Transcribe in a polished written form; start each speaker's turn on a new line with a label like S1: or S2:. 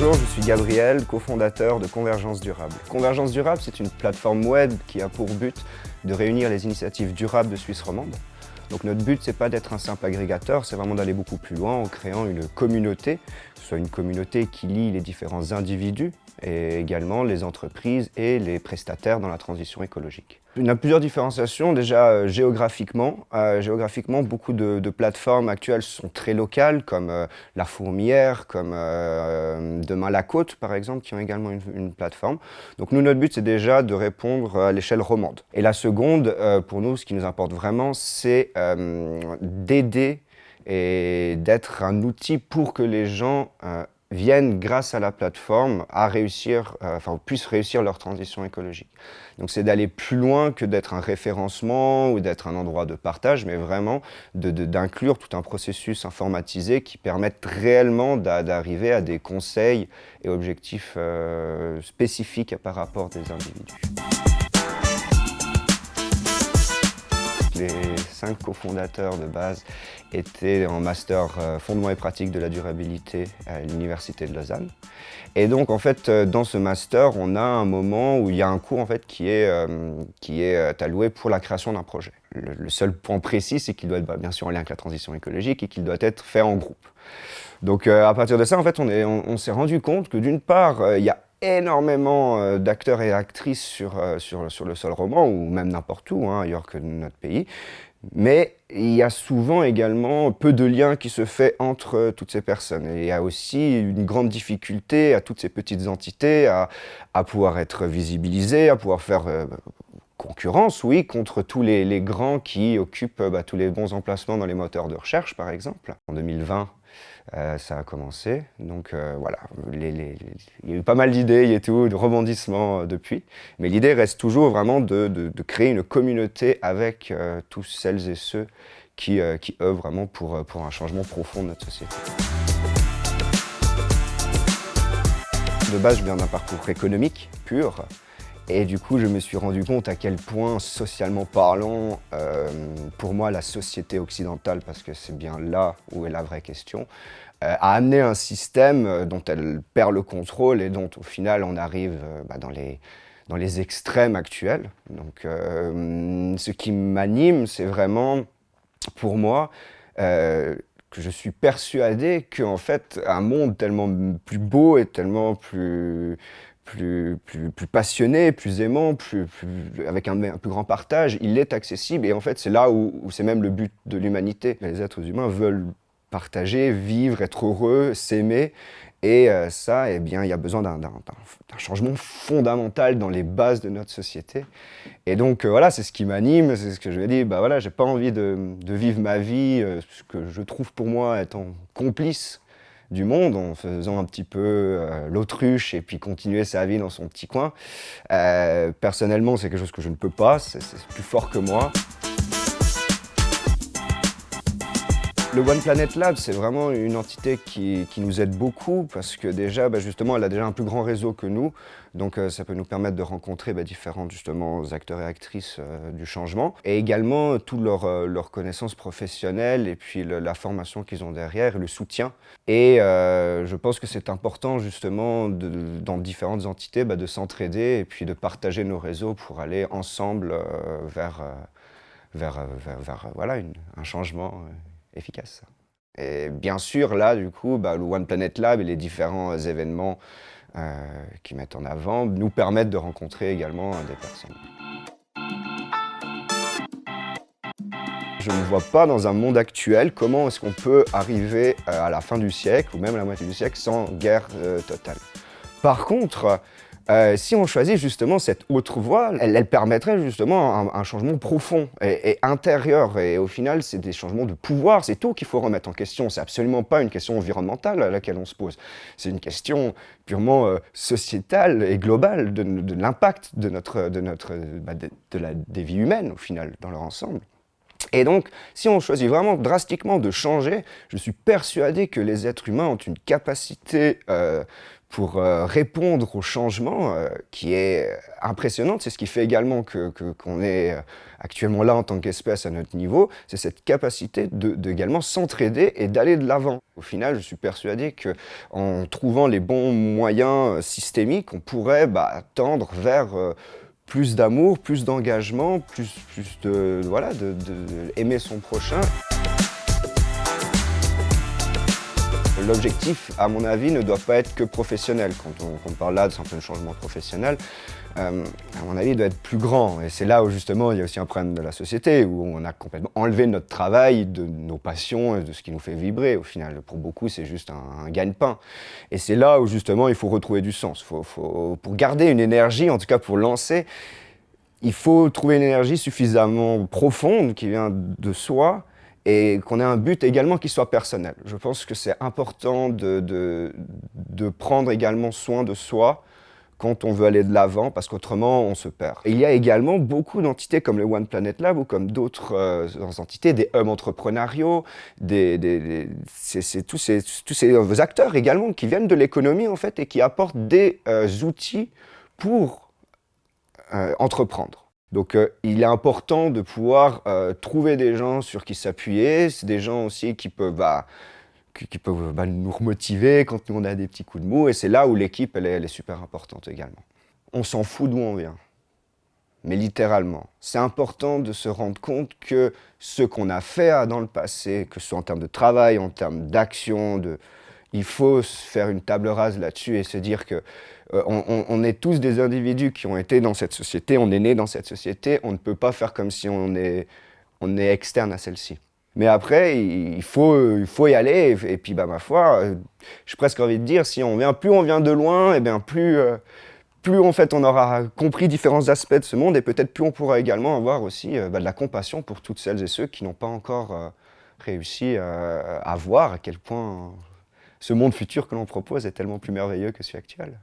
S1: Bonjour, je suis Gabriel, cofondateur de Convergence Durable. Convergence Durable, c'est une plateforme web qui a pour but de réunir les initiatives durables de Suisse romande. Donc notre but, c'est pas d'être un simple agrégateur, c'est vraiment d'aller beaucoup plus loin en créant une communauté, que ce soit une communauté qui lie les différents individus et également les entreprises et les prestataires dans la transition écologique. Il y a plusieurs différenciations, déjà géographiquement. Géographiquement, beaucoup de plateformes actuelles sont très locales, comme La Fourmilière, comme Demain la Côte, par exemple, qui ont également une plateforme. Donc nous, notre but, c'est déjà de répondre à l'échelle romande. Et la seconde, pour nous, ce qui nous importe vraiment, c'est d'aider et d'être un outil pour que les gens viennent, grâce à la plateforme, à réussir, puissent réussir leur transition écologique. Donc c'est d'aller plus loin que d'être un référencement ou d'être un endroit de partage, mais vraiment d'inclure tout un processus informatisé qui permette réellement d'arriver à des conseils et objectifs spécifiques par rapport des individus. Les 5 cofondateurs de base étaient en master fondements et pratiques de la durabilité à l'université de Lausanne. Et donc en fait dans ce master, on a un moment où il y a un cours en fait qui est alloué pour la création d'un projet. Le seul point précis, c'est qu'il doit être bien sûr en lien avec la transition écologique et qu'il doit être fait en groupe. Donc à partir de ça, en fait, on s'est rendu compte que d'une part, il y a énormément d'acteurs et actrices sur le sol roman, ou même n'importe où, ailleurs que notre pays. Mais il y a souvent également peu de liens qui se fait entre toutes ces personnes. Et il y a aussi une grande difficulté à toutes ces petites entités à pouvoir être visibilisées, à pouvoir faire concurrence, oui, contre tous les grands qui occupent tous les bons emplacements dans les moteurs de recherche, par exemple. En 2020, ça a commencé, donc voilà, il y a eu pas mal d'idées et tout, de rebondissements depuis, mais l'idée reste toujours vraiment de créer une communauté avec tous celles et ceux qui œuvrent vraiment pour un changement profond de notre société. De base, je viens d'un parcours économique pur, et du coup, je me suis rendu compte à quel point, socialement parlant, pour moi, la société occidentale, parce que c'est bien là où est la vraie question, a amené un système dont elle perd le contrôle et dont, au final, on arrive dans les extrêmes actuels. Donc, ce qui m'anime, c'est vraiment, pour moi, que je suis persuadé qu'en fait, un monde tellement plus beau et tellement plus passionné, plus aimant, avec un plus grand partage, il est accessible. Et en fait, c'est là où c'est même le but de l'humanité. Les êtres humains veulent partager, vivre, être heureux, s'aimer. Et ça, eh bien, il y a besoin d'un changement fondamental dans les bases de notre société. Et donc, voilà, c'est ce qui m'anime, c'est ce que je me dis, voilà, j'ai pas envie de vivre ma vie, ce que je trouve pour moi étant complice du monde, en faisant un petit peu l'autruche et puis continuer sa vie dans son petit coin. Personnellement, c'est quelque chose que je ne peux pas, c'est plus fort que moi. Le One Planet Lab, c'est vraiment une entité qui nous aide beaucoup parce que déjà, justement, elle a déjà un plus grand réseau que nous. Donc ça peut nous permettre de rencontrer différents justement, acteurs et actrices du changement. Et également, toutes leurs connaissances professionnelles et puis la formation qu'ils ont derrière et le soutien. Et je pense que c'est important justement, dans différentes entités, de s'entraider et puis de partager nos réseaux pour aller ensemble vers voilà, un changement efficace. Et bien sûr, là, du coup, le One Planet Lab et les différents événements qui mettent en avant nous permettent de rencontrer également des personnes. Je ne vois pas dans un monde actuel comment est-ce qu'on peut arriver à la fin du siècle, ou même à la moitié du siècle, sans guerre totale. Par contre, si on choisit justement cette autre voie, elle permettrait justement un changement profond et intérieur. Et au final, c'est des changements de pouvoir, c'est tout qu'il faut remettre en question. C'est absolument pas une question environnementale à laquelle on se pose. C'est une question purement sociétale et globale de l'impact des vies humaines, au final, dans leur ensemble. Et donc, si on choisit vraiment drastiquement de changer, je suis persuadé que les êtres humains ont une capacité pour répondre au changement qui est impressionnant. C'est ce qui fait également qu'on est actuellement là en tant qu'espèce à notre niveau, c'est cette capacité de également s'entraider et d'aller de l'avant. Au final, je suis persuadé qu'en trouvant les bons moyens systémiques, on pourrait tendre vers plus d'amour, plus d'engagement, plus aimer son prochain. L'objectif, à mon avis, ne doit pas être que professionnel. Quand on parle là de simple changement professionnel, à mon avis, il doit être plus grand. Et c'est là où justement il y a aussi un problème de la société, où on a complètement enlevé notre travail, de nos passions, et de ce qui nous fait vibrer. Au final, pour beaucoup, c'est juste un gagne-pain. Et c'est là où justement il faut retrouver du sens. Pour garder une énergie, en tout cas pour lancer, il faut trouver une énergie suffisamment profonde qui vient de soi, et qu'on ait un but également qui soit personnel. Je pense que c'est important de prendre également soin de soi quand on veut aller de l'avant, parce qu'autrement, on se perd. Et il y a également beaucoup d'entités comme le One Planet Lab ou comme d'autres entités, des hubs entrepreneuriaux, c'est tous ces acteurs également qui viennent de l'économie en fait et qui apportent des outils pour entreprendre. Donc il est important de pouvoir trouver des gens sur qui s'appuyer, c'est des gens aussi qui peuvent, nous remotiver quand nous on a des petits coups de mou, et c'est là où l'équipe elle est super importante également. On s'en fout d'où on vient, mais littéralement. C'est important de se rendre compte que ce qu'on a fait dans le passé, que ce soit en termes de travail, en termes d'action, il faut se faire une table rase là-dessus et se dire que on est tous des individus qui ont été dans cette société, on est né dans cette société, on ne peut pas faire comme si on est externe à celle-ci. Mais après, il faut y aller, et puis ma foi, j'ai presque envie de dire, plus on vient de loin, et bien plus en fait on aura compris différents aspects de ce monde, et peut-être plus on pourra également avoir aussi de la compassion pour toutes celles et ceux qui n'ont pas encore réussi à voir à quel point ce monde futur que l'on propose est tellement plus merveilleux que celui actuel.